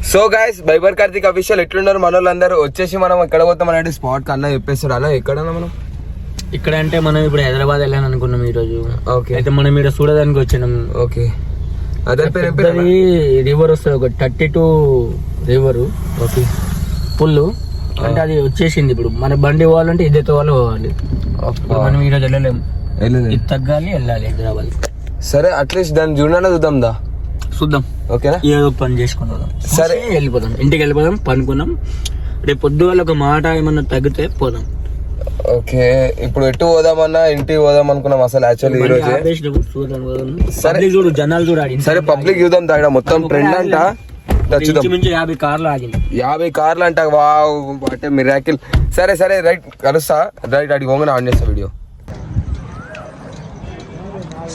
So guys బైబర్ Karthik official ఎట్లున్నారు మన వాళ్ళందరూ వచ్చేసి మనం ఎక్కడ పోతాం అంటే స్పాట్ కన్నా చెప్పేస్తాడు. అలా ఎక్కడన్నా మనం ఇక్కడ అంటే మనం ఇప్పుడు హైదరాబాద్ వెళ్ళాను అనుకున్నాం ఈ రోజు. ఓకే, అయితే మనం ఇక్కడ చూడడానికి వచ్చినాం. ఓకే, అదే పేరు రివర్ వస్తుంది, ఒక 32 రివర్. ఓకే, పుల్లు అంటే అది వచ్చేసింది. ఇప్పుడు మన బండి పోవాలంటే ఇద్దరితో వాళ్ళు పోవాలి. మనం ఈరోజు వెళ్ళలేము, ఇది తగ్గాలి, వెళ్ళాలి హైదరాబాద్. సరే, అట్లీస్ట్ దాన్ని చూడన్నా చూద్దాం. ఓకేనా, ఏదో పని చేసుకున్నాం. సరే, వెళ్ళిపోదాం, ఇంటికి వెళ్ళిపోదాం, పనుకున్నాం. రేపు పొద్దుగాల ఒక మాట ఏమన్నా తగ్గితే పోదాం. ఓకే, ఇప్పుడు ఎటు పోదామన్నా ఇంటికి పోదాం అనుకున్నాం అసలు యాక్చువల్లీ ఈ రోజు. సరే చూడు, జనాలు చూడాలి. సరే, పబ్లిక్ చూద్దాం. తాగడం మొత్తం ట్రెండ్ అంట. 50 కార్లు ఆగింది. 50 కార్లు అంట. వావ్, అంటే మిరాకిల్. సరే సరే, రైట్, కలుస్తా. రైట్, అడిగి పోగానే ఆన్ చేస్తా వీడియో.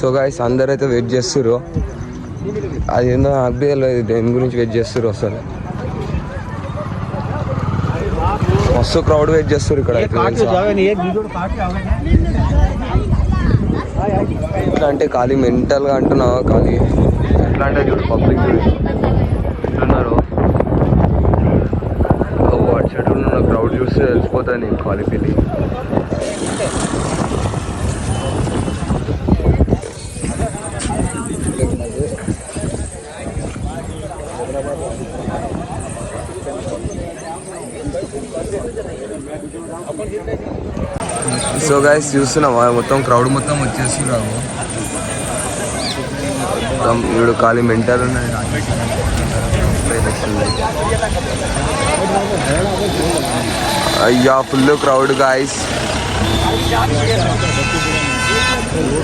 సో గాయ్స్, అందరైతే వెయిట్ చేస్తుర్రు. అది ఏందో నాకు దేని గురించి వెయిట్ చేస్తుర్రు అసలు. మస్తు క్రౌడ్ వెయిట్ చేస్తారు ఇక్కడ. ఎట్లా అంటే ఖాళీ మెంటల్గా అంటున్నావా? ఖాళీ ఎట్లా అంటే చూడు, పబ్లిక్ ఎట్లున్నారు. అటు సైడ్ ఉన్న క్రౌడ్ చూస్తే తెలిసిపోతుంది నేను ఖాళీ ఫీలింగ్. సో గైస్, చూస్తున్నావా మొత్తం క్రౌడ్ మొత్తం వచ్చేస్తున్నాము. వీడు ఖాళీ మెంటల్ ఉన్నాయి. అయ్యా, ఫుల్ క్రౌడ్ గాయస్.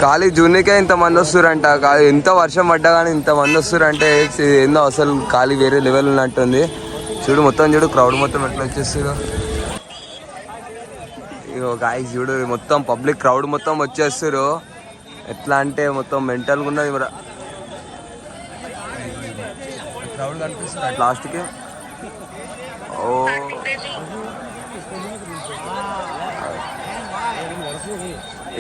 ఖాళీ జూనికే ఇంతమంది వస్తురంట. ఎంత వర్షం పడ్డా కానీ ఇంతమంది వస్తురంటే ఏందో అసలు ఖాళీ వేరే లెవెల్ ఉన్నట్టుంది. చూడు మొత్తం, చూడు క్రౌడ్ మొత్తం ఎట్లా వచ్చేస్తారు. ఇగో గాయస్ చూడు, మొత్తం పబ్లిక్ క్రౌడ్ మొత్తం వచ్చేస్తారు. ఎట్లా అంటే మొత్తం మెంటల్గా ఉన్నది. క్రౌడ్ కనిపిస్తుంది లాస్ట్కి. ఓ,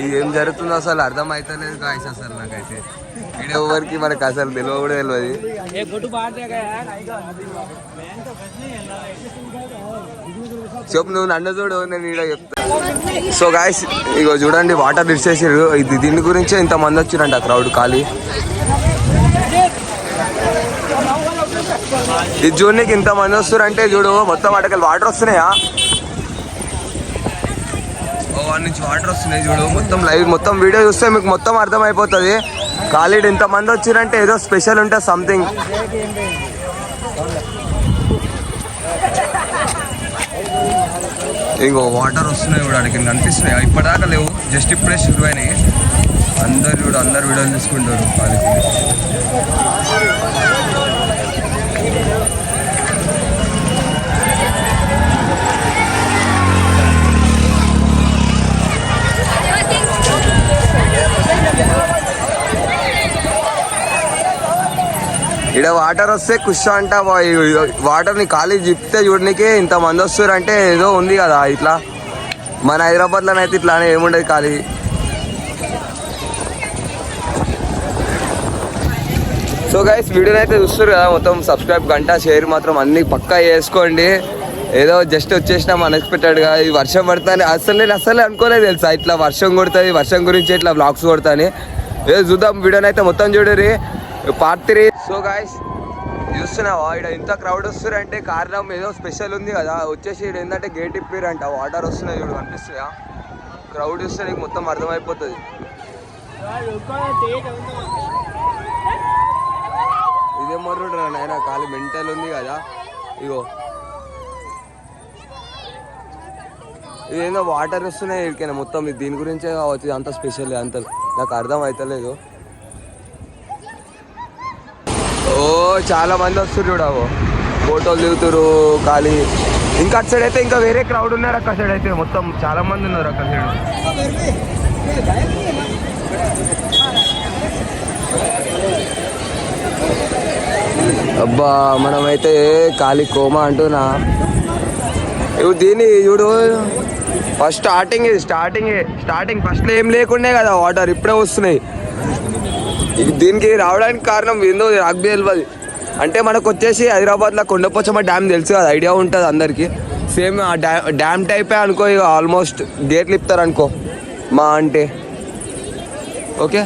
ఇది ఏం జరుగుతుందో అసలు అర్థం అవుతలేదు గాయస్. అసలు నాకైతే ఇక్కడ ఎవరికి మనకు అసలు తెలియదు కూడా తెలియదు. చెప్పు, నువ్వు నన్ను చూడు, నేను ఇక్కడ చెప్తా. సో గాయస్, ఇగో చూడండి, వాటర్ ఇచ్చేసారు. ఇది దీని గురించే ఇంతమంది వచ్చిరంట క్రౌడ్ ఖాళీ. ఇది చూడడానికి ఇంతమంది వస్తారంటే చూడు, మొత్తం వాటికి వాటర్ వస్తున్నాయా? వాటి నుంచి వాటర్ వస్తున్నాయి చూడు. మొత్తం లైవ్, మొత్తం వీడియో చూస్తే మీకు మొత్తం అర్థమైపోతుంది. ఖాళీ ఇంతమంది వచ్చిరంటే ఏదో స్పెషల్ ఉంటుంది, సంథింగ్. ఇంకో వాటర్ వస్తున్నాయి కూడా, అడిగి కనిపిస్తున్నాయి. ఇప్పటిదాకా లేవు, జస్ట్ ఇప్పుడే షురు అయినాయి. అందరు వీడియోలు తీసుకుంటారు ఖాళీ. ఇక్కడ వాటర్ వస్తే ఖుషి అంట. వాటర్ని ఖాళీ జిప్తే చూడడానికి ఇంతమంది వస్తారు అంటే ఏదో ఉంది కదా. ఇట్లా మన హైదరాబాద్లోనైతే ఇట్లానే ఏముండదు ఖాళీ. సో గైస్, వీడియోని అయితే చూస్తారు కదా, మొత్తం సబ్స్క్రైబ్, గంట, షేర్ మాత్రం అన్నీ పక్కా చేసుకోండి. ఏదో జస్ట్ వచ్చేసినాం అన్ఎక్స్పెక్టెడ్గా. ఈ వర్షం పడుతుంది నేను అసలే అనుకోలేదు తెలుసా, ఇట్లా వర్షం కొడుతుంది, వర్షం గురించి ఇట్లా బ్లాగ్స్ కొడతాను. ఏదో చూద్దాం, వీడియోని అయితే మొత్తం చూడరి, పార్ట్ 3. సో గాయస్, చూస్తున్నావా ఇక్కడ ఇంత క్రౌడ్ వస్తారంటే కారణం ఏదో స్పెషల్ ఉంది కదా. వచ్చేసి ఇక్కడ ఏంటంటే గేట్ ఇప్పారంట. వాటర్ వస్తున్నాయి చూడు, కనిపిస్తాయా? క్రౌడ్ వస్తే నీకు మొత్తం అర్థమైపోతుంది. ఇదే మొర్రుడు రా నాయన, ఖాళీ మెంటల్ ఉంది కదా. ఇగో ఇదేందో వాటర్ వస్తున్నాయి ఇక్కడికైనా మొత్తం. దీని గురించే కావచ్చు అంత స్పెషల్, అంత నాకు అర్థం అవుతలేదు. ఓ, చాలా మంది వస్తారు చూడవు, ఫోటోలు దిగుతారు ఖాళీ. ఇంకా అటు సైడ్ అయితే ఇంకా వేరే క్రౌడ్ ఉన్నారు. అక్కడ సైడ్ అయితే మొత్తం చాలా మంది ఉన్నారు అక్కడ సైడ్. అబ్బా, మనమైతే ఖాళీ కోమా అంటున్నా. దీన్ని చూడు, ఫస్ట్ స్టార్టింగ్ ఫస్ట్లో ఏం లేకుండే కదా వాటర్, ఇప్పుడే వస్తున్నాయి. దీనికి రావడానికి కారణం ఏందో నాకు తెలియదు. అంటే మనకు వచ్చేసి హైదరాబాద్లో కొండపోచమ్మ డ్యామ్ తెలుసు కదా, ఐడియా ఉంటుంది అందరికీ. సేమ్ ఆ డ్యామ్ టైపే అనుకో, ఇక ఆల్మోస్ట్ గేట్లు ఇప్పుతారు అనుకో మా అంటే. ఓకే,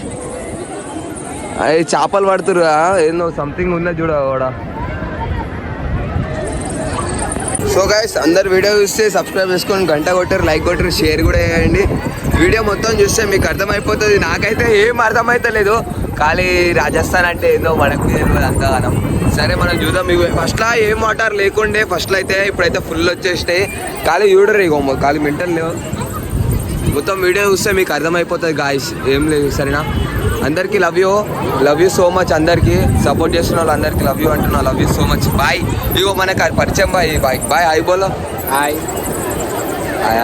అది చేపలు పడుతురు ఏందో సంథింగ్ ఉందా చూడ కూడా. సో గైస్, అందరు వీడియో చూస్తే సబ్స్క్రైబ్ చేసుకొని గంట కొట్టారు, లైక్ కొట్టారు, షేర్ కూడా చేయండి. వీడియో మొత్తం చూస్తే మీకు అర్థమైపోతుంది. నాకైతే ఏం అర్థమైతలేదు, ఖాళీ రాజస్థాన్ అంటే ఏందో మనకు తెలియదు అంతగానం. సరే మనం చూద్దాం. మీకు ఫస్ట్లో ఏం వాటర్ లేకుండే, ఫస్ట్లో అయితే, ఇప్పుడైతే ఫుల్ వచ్చేసినాయి. ఖాళీ చూడరు ఇక, ఖాళీ మెంటల్ లేవు. మొత్తం వీడియో చూస్తే మీకు అర్థమైపోతుంది గాయస్, ఏం లేదు. సరేనా, అందరికీ లవ్ యూ సో మచ్. అందరికీ సపోర్ట్ చేస్తున్న వాళ్ళు అందరికీ లవ్ యూ అంటున్నా. Love you so much. Bye. ఇగో మనకు పరిచయం బాయ్. హాయ్ బోలో. హాయ్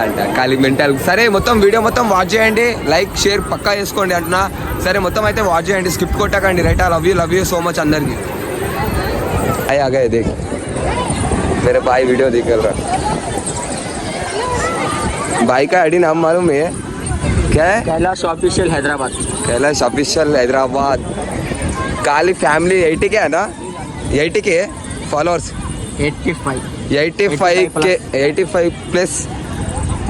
అంట ఖాళీ మెంటల్. సరే, మొత్తం వీడియో మొత్తం వాచ్ చేయండి, లైక్ షేర్ పక్కా చేసుకోండి అంటున్నా. సరే, మొత్తం అయితే వాచ్ చేయండి, స్కిప్ కొట్టకండి. Right, love you so much అందరికీ. అయ్యి ఆగా దేఖ్ मेरे भाई वीडियो देख रहा. भाई का आईडी नाम मालूम है क्या है? कैलाश ऑफिशियल हैदराबाद. कैलाश ऑफिशियल हैदराबाद. खाली फैमिली 80K है ना? 80K followers. 85 ప్లస్.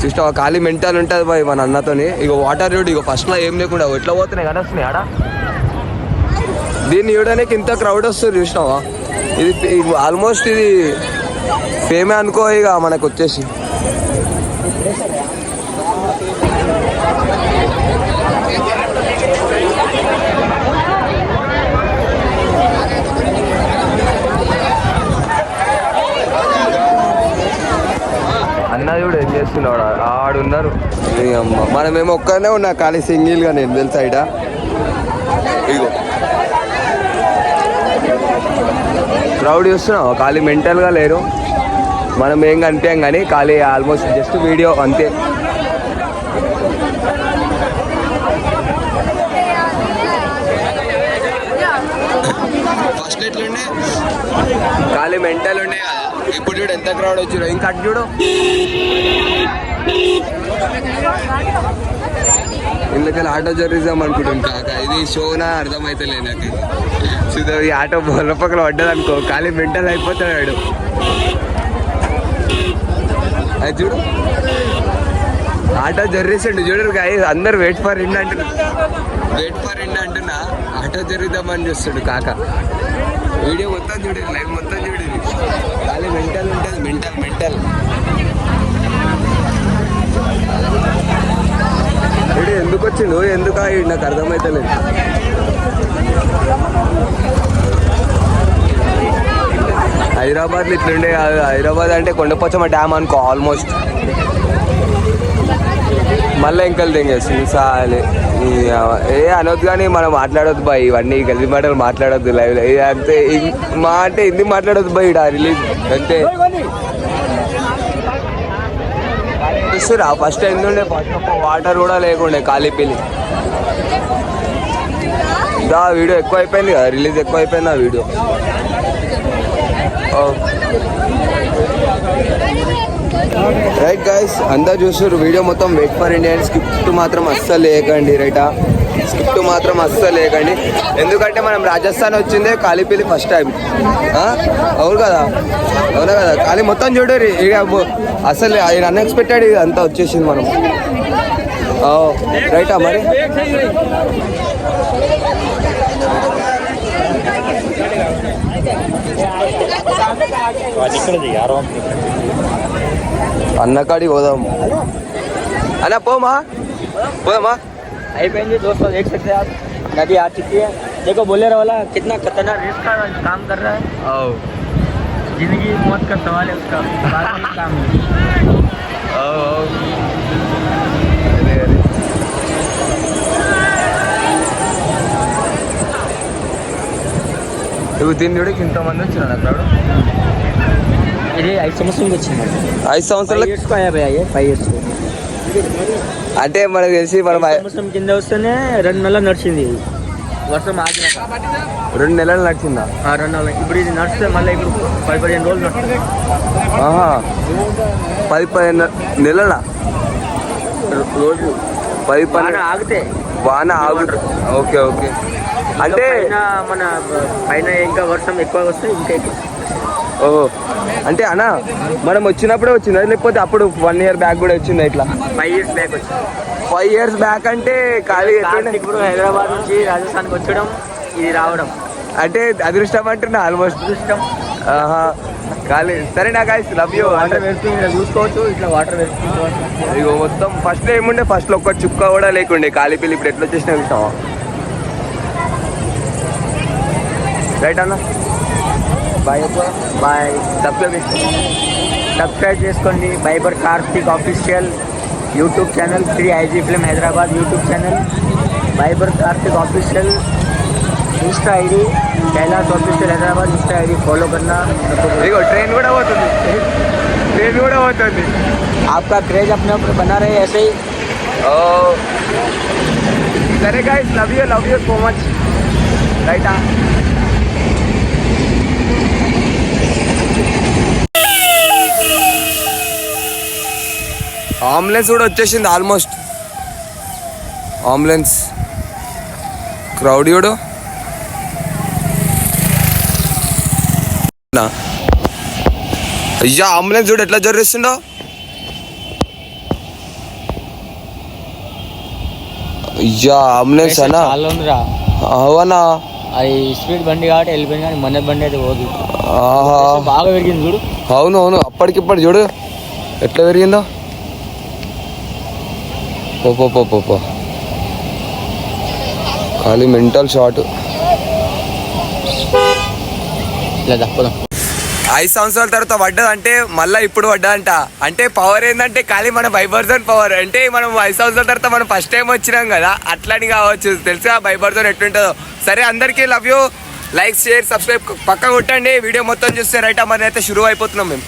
చూసినావా, ఖాళీ మెంటల్ ఉంటుంది బాయ్ మన అన్నతోని. ఇక వాటర్ చూడు, ఇక ఫస్ట్లో ఏం లేకుండా ఎట్లా పోతున్నాయి కదా వస్తున్నాయి ఆడ. దీన్ని చూడడానికి ఇంత క్రౌడ్ వస్తుంది చూసినావా. ఇది ఆల్మోస్ట్ ఇది ఫేమే అనుకో ఇక మనకు వచ్చేసి. అన్న చూడు ఏం చేస్తున్నాడు, ఆడున్నారు. మనమేమో ఒక్కనే ఉన్నా ఖాళీ సింగిల్గా, నేను తెలుసా ఇడ. ఇగో క్రౌడ్ చూస్తున్నావు, ఖాళీ మెంటల్గా లేరు. మనం ఏం కనిపించాం కానీ ఖాళీ ఆల్మోస్ట్ జస్ట్ వీడియో అంతే. ఫస్ట్ ఎట్లుండే ఖాళీ మెంటల్ ఉండే కదా, ఇప్పుడు చూడు ఎంత క్రౌడ్ వచ్చిరో. ఇంకా అటు చూడు, ఇందుకని ఆటో జర్నలిజం అనుకుంటుంది కాక. ఇది షోనా అర్థమైతలే నాకు. చూద్దాం, ఈ ఆటో బొల్ల పక్కన పడ్డది అనుకో, ఖాళీ మెంటల్ అయిపోతాడు. అది చూడు, ఆటో జర్రేసిండు చూడరు కాయ. అందరు వెయిట్ ఫర్ ఇండ్ అంటున్నా ఆటో జరుగుదామని చూస్తాడు కాక. వీడియో మొత్తం చూడండి, లైవ్ మొత్తం చూడండి. ఖాళీ మెంటల్ ఉంటుంది, మెంటల్. వీడు ఎందుకు వచ్చిండు, ఎందుకు నాకు అర్థమైతలేదు. హైదరాబాద్లో ఇట్లుండే కాదు. హైదరాబాద్ అంటే కొండపోచమ్మ డ్యామ్ అనుకో ఆల్మోస్ట్. మళ్ళీ ఇంకలు తెంగేస్తుంది సాలి. అనొద్దు కానీ మనం మాట్లాడొద్దు బాయ్, ఇవన్నీ గల్లి మాటలు మాట్లాడొద్దు లైవ్లో. అంతే మా అంటే హిందీ మాట్లాడొద్దు బాయ్ ఇక్కడ రిలీజ్ అంతే. చూస్తురా, ఫస్ట్ ఎందుండే వాటర్ కూడా లేకుండే ఖాళీ పిల్లి. దా వీడియో ఎక్కువ అయిపోయింది కదా, రిలీజ్ ఎక్కువ అయిపోయింది ఆ వీడియో. రైట్ గైస్, అందరు చూస్తారు వీడియో మొత్తం. Wait for India. స్క్రిప్ట్ మాత్రం అస్సలు లేకండి, రైటా. స్క్రిప్ట్ మాత్రం అస్సలు లేకండి, ఎందుకంటే మనం రాజస్థాన్ వచ్చిందే కాళీపల్లి ఫస్ట్ టైం. అవును కదా, అవునా కదా. ఖాళీ మొత్తం చూడరు ఇక, అసలు అన్ఎక్స్పెక్టెడ్ ఇది అంతా వచ్చేసింది మనం. రైటా మరి. అన్నకాడి పోదాం అన్న, పోదామా. అయిపోయింది दोस्तों, देख सकते हैं आप, नदी आ चुकी है. देखो बोलेरो वाला कितना खतरनाक रिस्क का काम कर रहा है. जिंदगी मौत का सवाल है उसका, काम है. నువ్వు దీన్ని చూడకి ఇంతమంది వచ్చినా క్రౌడ్. ఇది 5 సంవత్సరాలకు వచ్చింది. 5 సంవత్సరాలకు 5 years. అంటే మనకు తెలిసి మనం సంవత్సరం కింద వస్తేనే 2 నెలలు నడిచింది. వర్షం ఆగినాక 2 నెలలు నడిచిందా? 2 నెలలు. ఇప్పుడు ఇది నడిస్తే మళ్ళీ ఇప్పుడు 10-15 రోజులు నడుస్తుంది. 10-15 నెలల రోజు 10-12 ఆగితే వాన ఆగు. Okay okay. అంటే మన పైన ఇంకా వర్షం ఎక్కువ వస్తే ఇంకా ఎక్కువ. ఓహో, అంటే అన్న మనం వచ్చినప్పుడే వచ్చిందా లేకపోతే అప్పుడు 1 year బ్యాక్ కూడా వచ్చిందా ఇట్లా? 5 years బ్యాక్ వచ్చింది. 5 years బ్యాక్ అంటే ఖాళీ ఇప్పుడు హైదరాబాద్ నుంచి రాజస్థాన్కి వచ్చడం, ఇది రావడం అంటే అదృష్టం అంటున్నా ఆల్మోస్ట్. అదృష్టం. ఖాళీ సరేనా గైస్, లవ్ యూ. వాటర్ వేసుకుని చూసుకోవచ్చు, ఇట్లా వాటర్ వేసుకుంటూ ఇగో మొత్తం ఫస్ట్ ఏముండే, ఫస్ట్ లో ఒక్క చుక్క కూడా లేకుండే కాలిపిల్లి. ఇప్పుడు ఎట్లా వచ్చేసినా చూసావా? రైట్ అన్న, బాయ్ బాయ్. సబ్స్క్రైబ్ చేసుకోండి. బైబర్ Karthik official YouTube channel, 3IG film Hyderabad YouTube channel, बाइबर Karthik official Insta ID, Kailash official Hyderabad Insta ID follow करना. देखो ट्रेन కూడా పోతుంది, ట్రైన్ కూడా పోతుంది. आपका क्रेज अपने ऊपर बना रहे ऐसे ही. సరే guys, love you so much. రైటా? అంబులెన్స్ కూడా వచ్చేసింది ఆల్మోస్ట్. అంబులెన్స్ క్రౌడ్ చూడు. అయ్యా అంబులెన్స్ చూడు ఎట్లా జర్రిస్తుండో. అయ్యా అంబులెన్స్ అన్నా, అవునా? అది స్పీడ్ బండి కాబట్టి వెళ్ళిపోయింది, కానీ మన బండి అయితే పోదు. బాగా పెరిగింది చూడు. అవును, అప్పటికిప్పుడు చూడు ఎట్లా పెరిగిందో. పో ఖాళీ మెంటల్ షాట్. ఇలా తప్పదాం. 5 సంవత్సరాల తర్వాత పడ్డదంటే మళ్ళీ ఇప్పుడు పడ్డదంట. అంటే పవర్ ఏంటంటే ఖాళీ మన వైబర్జన్ పవర్. అంటే మనం 5 సంవత్సరాల తర్వాత మనం ఫస్ట్ టైం వచ్చినాం కదా, అట్లని కావచ్చు. తెలుసా వైబర్జన్ ఎట్లుంటుందో. సరే, అందరికీ love you. Like, share, subscribe పక్క కొట్టండి. వీడియో మొత్తం చూస్తే రైట్. మరి అయితే షురూ అయిపోతున్నాం మేము.